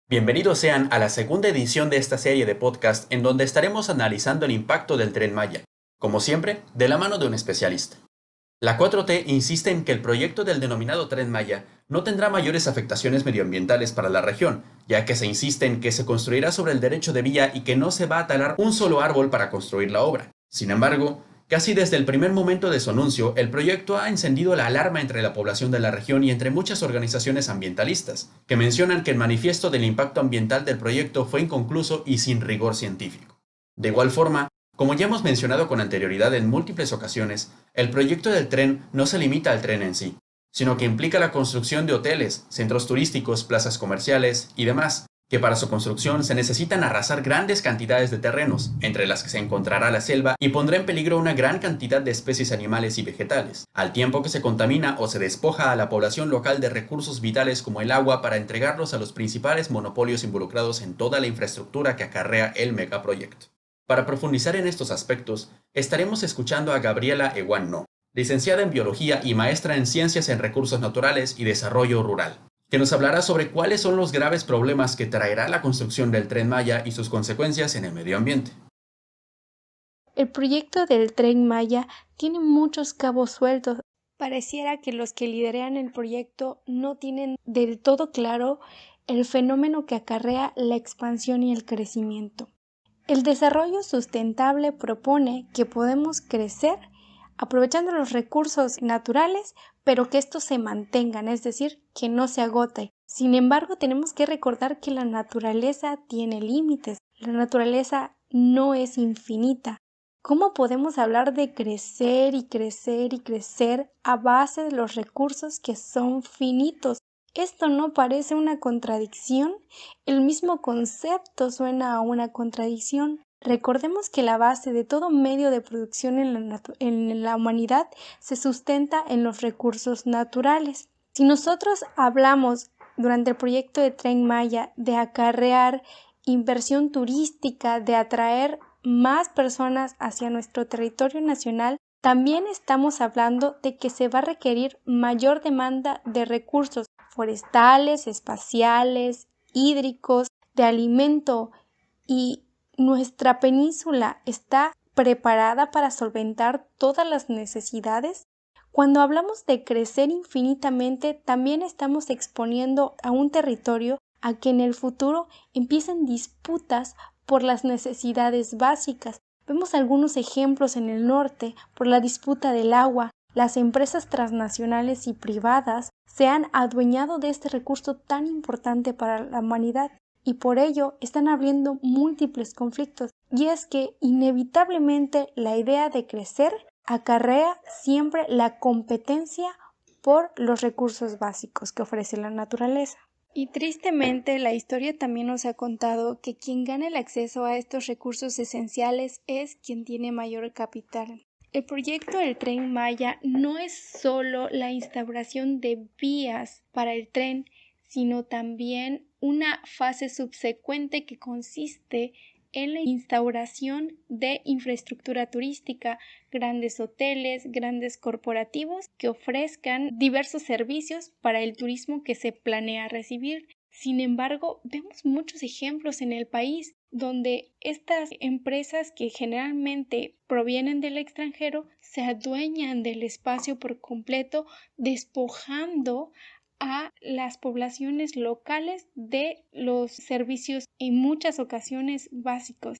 Bienvenidos sean a la segunda edición de esta serie de podcast en donde estaremos analizando el impacto del Tren Maya, como siempre, de la mano de un especialista. La 4T insiste en que el proyecto del denominado Tren Maya no tendrá mayores afectaciones medioambientales para la región, ya que se insiste en que se construirá sobre el derecho de vía y que no se va a talar un solo árbol para construir la obra. Sin embargo, casi desde el primer momento de su anuncio, el proyecto ha encendido la alarma entre la población de la región y entre muchas organizaciones ambientalistas, que mencionan que el manifiesto del impacto ambiental del proyecto fue inconcluso y sin rigor científico. De igual forma, como ya hemos mencionado con anterioridad en múltiples ocasiones, el proyecto del tren no se limita al tren en sí, sino que implica la construcción de hoteles, centros turísticos, plazas comerciales y demás, que para su construcción se necesitan arrasar grandes cantidades de terrenos, entre las que se encontrará la selva, y pondrá en peligro una gran cantidad de especies animales y vegetales, al tiempo que se contamina o se despoja a la población local de recursos vitales como el agua para entregarlos a los principales monopolios involucrados en toda la infraestructura que acarrea el megaproyecto. Para profundizar en estos aspectos, estaremos escuchando a Gabriela Eguán, licenciada en Biología y maestra en Ciencias en Recursos Naturales y Desarrollo Rural, que nos hablará sobre cuáles son los graves problemas que traerá la construcción del Tren Maya y sus consecuencias en el medio ambiente. El proyecto del Tren Maya tiene muchos cabos sueltos. Pareciera que los que lideran el proyecto no tienen del todo claro el fenómeno que acarrea la expansión y el crecimiento. El desarrollo sustentable propone que podemos crecer aprovechando los recursos naturales, pero que estos se mantengan, es decir, que no se agote. Sin embargo, tenemos que recordar que la naturaleza tiene límites. La naturaleza no es infinita. ¿Cómo podemos hablar de crecer y crecer y crecer a base de los recursos que son finitos? ¿Esto no parece una contradicción? El mismo concepto suena a una contradicción. Recordemos que la base de todo medio de producción en la humanidad se sustenta en los recursos naturales. Si nosotros hablamos durante el proyecto de Tren Maya de acarrear inversión turística, de atraer más personas hacia nuestro territorio nacional, también estamos hablando de que se va a requerir mayor demanda de recursos forestales, espaciales, hídricos, de alimento, y nuestra península está preparada para solventar todas las necesidades. Cuando hablamos de crecer infinitamente, también estamos exponiendo a un territorio a que en el futuro empiecen disputas por las necesidades básicas. Vemos algunos ejemplos en el norte por la disputa del agua. Las empresas transnacionales y privadas se han adueñado de este recurso tan importante para la humanidad y por ello están abriendo múltiples conflictos. Y es que inevitablemente la idea de crecer acarrea siempre la competencia por los recursos básicos que ofrece la naturaleza. Y tristemente la historia también nos ha contado que quien gana el acceso a estos recursos esenciales es quien tiene mayor capital. El proyecto del Tren Maya no es solo la instauración de vías para el tren, sino también una fase subsecuente que consiste en la instauración de infraestructura turística, grandes hoteles, grandes corporativos que ofrezcan diversos servicios para el turismo que se planea recibir. Sin embargo, vemos muchos ejemplos en el país donde estas empresas que generalmente provienen del extranjero se adueñan del espacio por completo, despojando a las poblaciones locales de los servicios en muchas ocasiones básicos.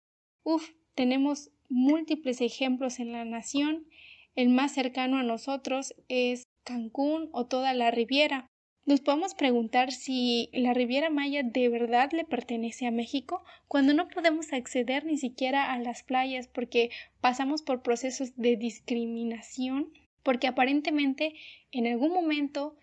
Tenemos múltiples ejemplos en la nación. El más cercano a nosotros es Cancún o toda la Riviera. Nos podemos preguntar si la Riviera Maya de verdad le pertenece a México cuando no podemos acceder ni siquiera a las playas porque pasamos por procesos de discriminación, porque aparentemente en algún momento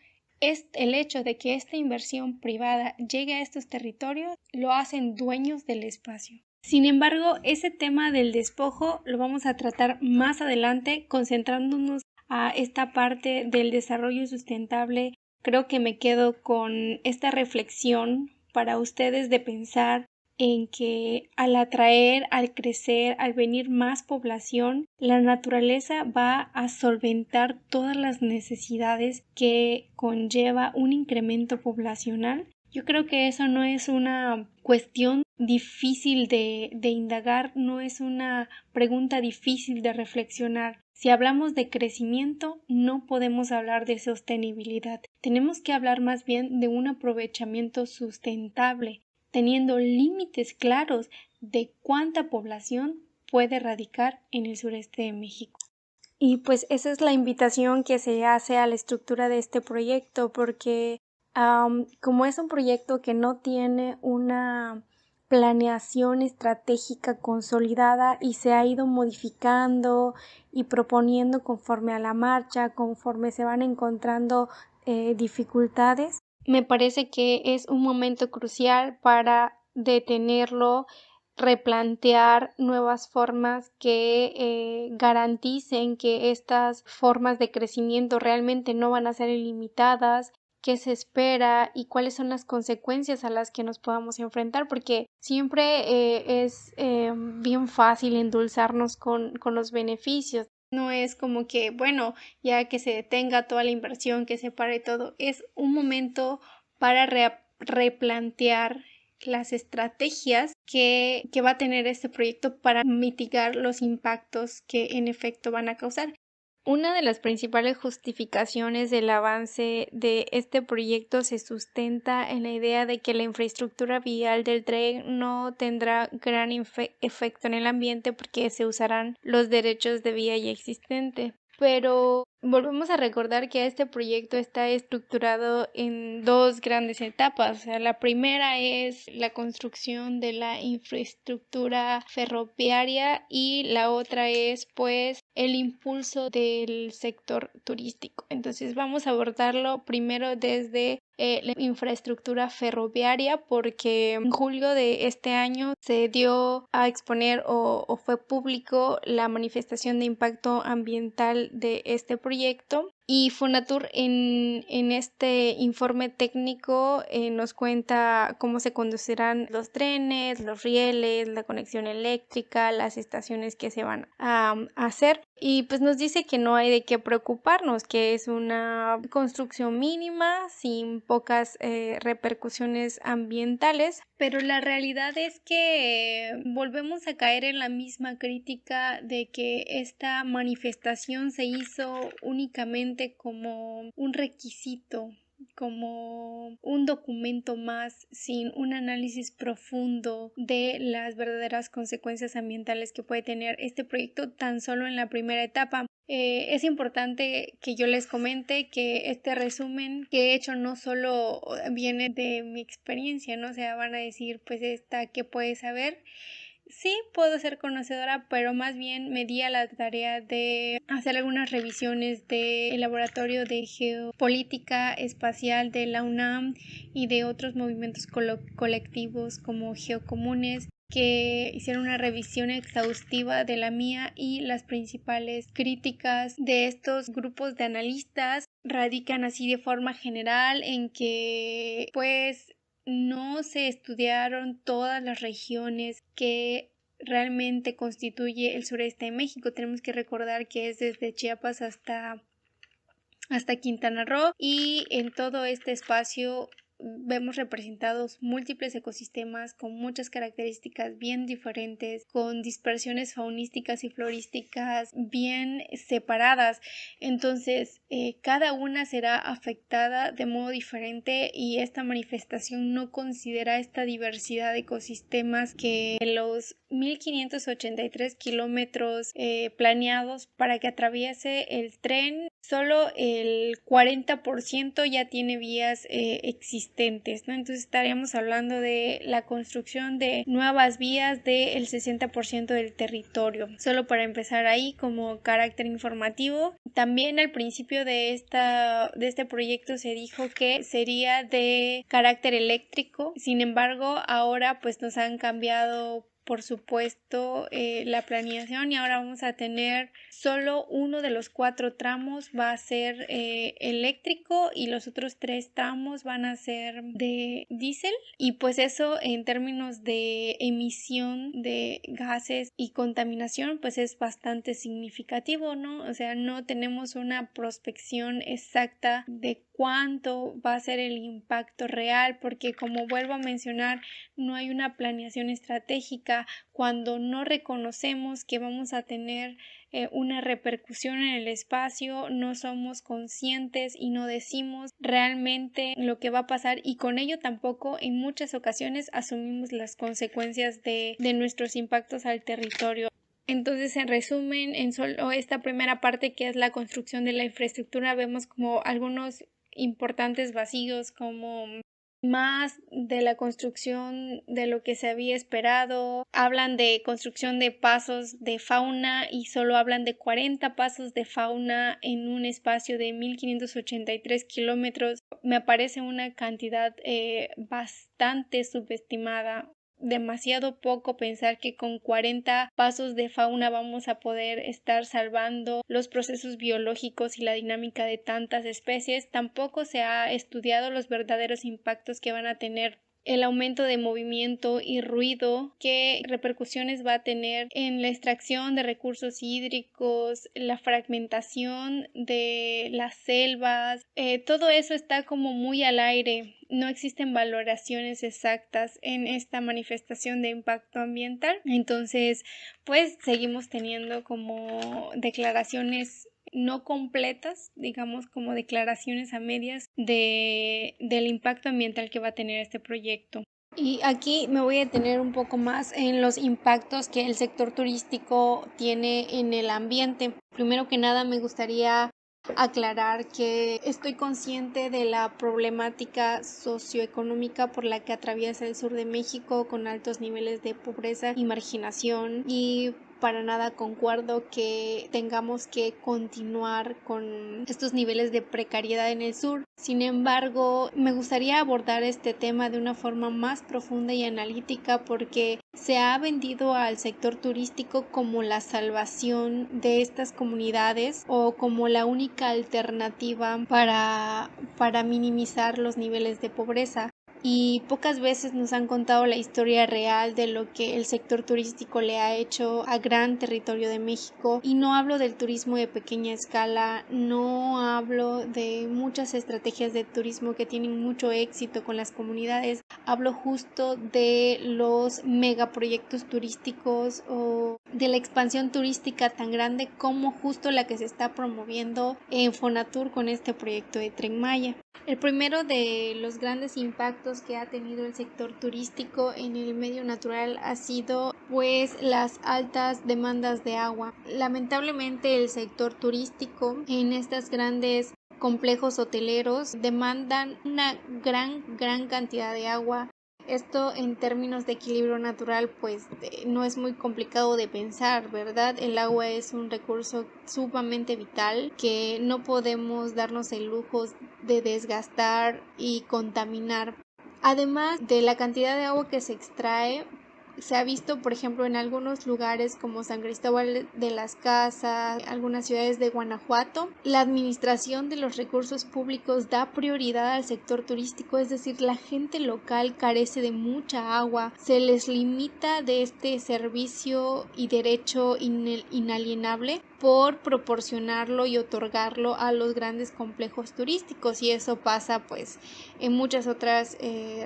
el hecho de que esta inversión privada llegue a estos territorios lo hacen dueños del espacio. Sin embargo, ese tema del despojo lo vamos a tratar más adelante, concentrándonos a esta parte del desarrollo sustentable. Creo que me quedo con esta reflexión para ustedes de pensar en que al atraer, al crecer, al venir más población, la naturaleza va a solventar todas las necesidades que conlleva un incremento poblacional Yo creo que eso no es una cuestión difícil de indagar, no es una pregunta difícil de reflexionar. Si hablamos de crecimiento, no podemos hablar de sostenibilidad. Tenemos que hablar más bien de un aprovechamiento sustentable, teniendo límites claros de cuánta población puede radicar en el sureste de México. Y pues esa es la invitación que se hace a la estructura de este proyecto, porque como es un proyecto que no tiene una planeación estratégica consolidada y se ha ido modificando y proponiendo conforme a la marcha, conforme se van encontrando dificultades, me parece que es un momento crucial para detenerlo, replantear nuevas formas que garanticen que estas formas de crecimiento realmente no van a ser ilimitadas, qué se espera y cuáles son las consecuencias a las que nos podamos enfrentar, porque siempre es bien fácil endulzarnos con los beneficios. No es como que, bueno, ya que se detenga toda la inversión, que se pare todo, es un momento para replantear las estrategias que va a tener este proyecto para mitigar los impactos que en efecto van a causar. Una de las principales justificaciones del avance de este proyecto se sustenta en la idea de que la infraestructura vial del tren no tendrá gran efecto en el ambiente porque se usarán los derechos de vía ya existentes. Pero volvemos a recordar que este proyecto está estructurado en dos grandes etapas. O sea, la primera es la construcción de la infraestructura ferroviaria y la otra es pues el impulso del sector turístico. Entonces vamos a abordarlo primero desde la infraestructura ferroviaria, porque en julio de este año se dio a exponer o fue público la manifestación de impacto ambiental de este proyecto. Y Fonatur en este informe técnico nos cuenta cómo se conducirán los trenes, los rieles, la conexión eléctrica, las estaciones que se van a hacer. Y pues nos dice que no hay de qué preocuparnos, que es una construcción mínima, sin pocas repercusiones ambientales, pero la realidad es que volvemos a caer en la misma crítica de que esta manifestación se hizo únicamente como un requisito, como un documento más, sin un análisis profundo de las verdaderas consecuencias ambientales que puede tener este proyecto tan solo en la primera etapa. Es importante que yo les comente que este resumen que he hecho no solo viene de mi experiencia, ¿no? O sea, van a decir, pues esta, ¿qué puedes saber? Sí, puedo ser conocedora, pero más bien me di a la tarea de hacer algunas revisiones del laboratorio de geopolítica espacial de la UNAM y de otros movimientos colectivos como Geocomunes, que hicieron una revisión exhaustiva de la mía, y las principales críticas de estos grupos de analistas radican así de forma general en que pues no se estudiaron todas las regiones que realmente constituye el sureste de México. Tenemos que recordar que es desde Chiapas hasta Quintana Roo, y en todo este espacio vemos representados múltiples ecosistemas con muchas características bien diferentes, con dispersiones faunísticas y florísticas bien separadas. Entonces, cada una será afectada de modo diferente, y esta manifestación no considera esta diversidad de ecosistemas que los 1583 kilómetros planeados para que atraviese el tren, solo el 40% ya tiene vías existentes, ¿no? Entonces estaríamos hablando de la construcción de nuevas vías del 60% del territorio. Solo para empezar ahí como carácter informativo. También al principio de este proyecto se dijo que sería de carácter eléctrico. Sin embargo, ahora pues nos han cambiado por supuesto la planeación, y ahora vamos a tener solo uno de los 4 tramos va a ser eléctrico y los otros 3 tramos van a ser de diésel, y pues eso en términos de emisión de gases y contaminación pues es bastante significativo, ¿no? O sea, no tenemos una prospección exacta de cuánto va a ser el impacto real, porque como vuelvo a mencionar, no hay una planeación estratégica. Cuando no reconocemos que vamos a tener una repercusión en el espacio, no somos conscientes y no decimos realmente lo que va a pasar, y con ello tampoco en muchas ocasiones asumimos las consecuencias de nuestros impactos al territorio. Entonces, en resumen, en solo esta primera parte, que es la construcción de la infraestructura, vemos como algunos importantes vacíos, como más de la construcción de lo que se había esperado. Hablan de construcción de pasos de fauna y solo hablan de 40 pasos de fauna en un espacio de 1583 kilómetros. Me parece una cantidad bastante subestimada. Demasiado poco pensar que con 40 pasos de fauna vamos a poder estar salvando los procesos biológicos y la dinámica de tantas especies. Tampoco se ha estudiado los verdaderos impactos que van a tener el aumento de movimiento y ruido, qué repercusiones va a tener en la extracción de recursos hídricos, la fragmentación de las selvas. Todo eso está como muy al aire. No existen valoraciones exactas en esta manifestación de impacto ambiental. Entonces, pues seguimos teniendo como declaraciones no completas, digamos como declaraciones a medias del impacto ambiental que va a tener este proyecto. Y aquí me voy a detener un poco más en los impactos que el sector turístico tiene en el ambiente. Primero que nada, me gustaría aclarar que estoy consciente de la problemática socioeconómica por la que atraviesa el sur de México, con altos niveles de pobreza y marginación, y para nada concuerdo que tengamos que continuar con estos niveles de precariedad en el sur. Sin embargo, me gustaría abordar este tema de una forma más profunda y analítica, porque se ha vendido al sector turístico como la salvación de estas comunidades o como la única alternativa para minimizar los niveles de pobreza. Y pocas veces nos han contado la historia real de lo que el sector turístico le ha hecho a gran territorio de México. Y no hablo del turismo de pequeña escala, no hablo de muchas estrategias de turismo que tienen mucho éxito con las comunidades, hablo justo de los megaproyectos turísticos o de la expansión turística tan grande como justo la que se está promoviendo en Fonatur con este proyecto de Tren Maya. El primero de los grandes impactos que ha tenido el sector turístico en el medio natural ha sido pues las altas demandas de agua. Lamentablemente el sector turístico en estas grandes complejos hoteleros demandan una gran cantidad de agua. Esto en términos de equilibrio natural pues no es muy complicado de pensar, ¿verdad? El agua es un recurso sumamente vital que no podemos darnos el lujo de desgastar y contaminar. Además de la cantidad de agua que se extrae, se ha visto, por ejemplo, en algunos lugares como San Cristóbal de las Casas, algunas ciudades de Guanajuato, la administración de los recursos públicos da prioridad al sector turístico, es decir, la gente local carece de mucha agua, se les limita de este servicio y derecho inalienable por proporcionarlo y otorgarlo a los grandes complejos turísticos, y eso pasa pues en muchas otras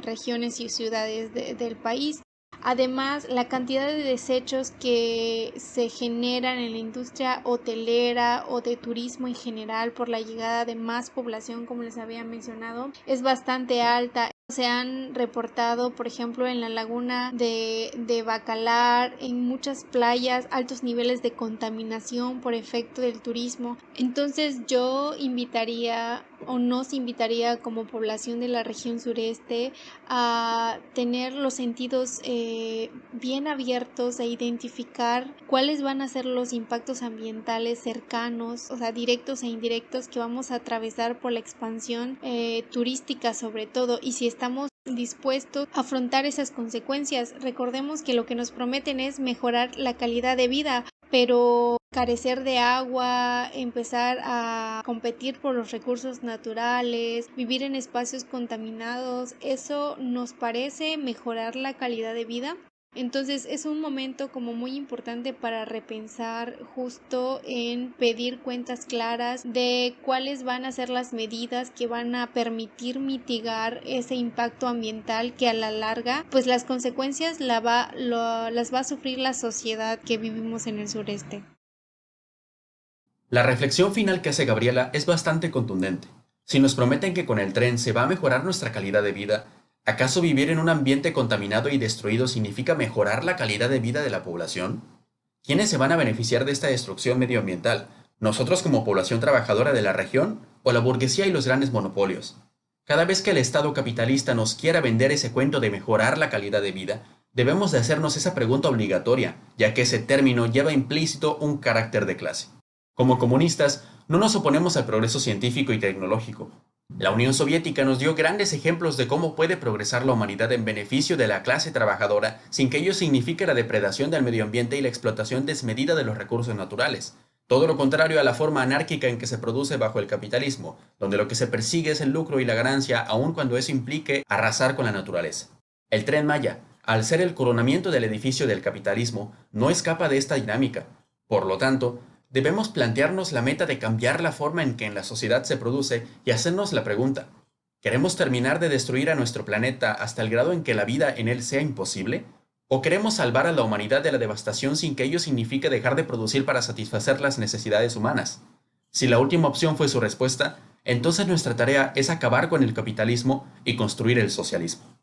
regiones y ciudades del país. Además, la cantidad de desechos que se generan en la industria hotelera o de turismo en general por la llegada de más población, como les había mencionado, es bastante alta. Se han reportado, por ejemplo, en la laguna de Bacalar, en muchas playas, altos niveles de contaminación por efecto del turismo. Entonces yo invitaría o nos invitaría como población de la región sureste a tener los sentidos bien abiertos, a identificar cuáles van a ser los impactos ambientales cercanos, o sea, directos e indirectos, que vamos a atravesar por la expansión turística sobre todo, y si estamos dispuestos a afrontar esas consecuencias. Recordemos que lo que nos prometen es mejorar la calidad de vida, pero carecer de agua, empezar a competir por los recursos naturales, vivir en espacios contaminados, ¿eso nos parece mejorar la calidad de vida? Entonces es un momento como muy importante para repensar justo en pedir cuentas claras de cuáles van a ser las medidas que van a permitir mitigar ese impacto ambiental que a la larga, pues las consecuencias las va a sufrir la sociedad que vivimos en el sureste. La reflexión final que hace Gabriela es bastante contundente. Si nos prometen que con el tren se va a mejorar nuestra calidad de vida, ¿acaso vivir en un ambiente contaminado y destruido significa mejorar la calidad de vida de la población? ¿Quiénes se van a beneficiar de esta destrucción medioambiental? ¿Nosotros como población trabajadora de la región o la burguesía y los grandes monopolios? Cada vez que el Estado capitalista nos quiera vender ese cuento de mejorar la calidad de vida, debemos de hacernos esa pregunta obligatoria, ya que ese término lleva implícito un carácter de clase. Como comunistas, no nos oponemos al progreso científico y tecnológico. La Unión Soviética nos dio grandes ejemplos de cómo puede progresar la humanidad en beneficio de la clase trabajadora sin que ello signifique la depredación del medio ambiente y la explotación desmedida de los recursos naturales. Todo lo contrario a la forma anárquica en que se produce bajo el capitalismo, donde lo que se persigue es el lucro y la ganancia aun cuando eso implique arrasar con la naturaleza. El Tren Maya, al ser el coronamiento del edificio del capitalismo, no escapa de esta dinámica. Por lo tanto, debemos plantearnos la meta de cambiar la forma en que en la sociedad se produce y hacernos la pregunta: ¿queremos terminar de destruir a nuestro planeta hasta el grado en que la vida en él sea imposible? ¿O queremos salvar a la humanidad de la devastación sin que ello signifique dejar de producir para satisfacer las necesidades humanas? Si la última opción fue su respuesta, entonces nuestra tarea es acabar con el capitalismo y construir el socialismo.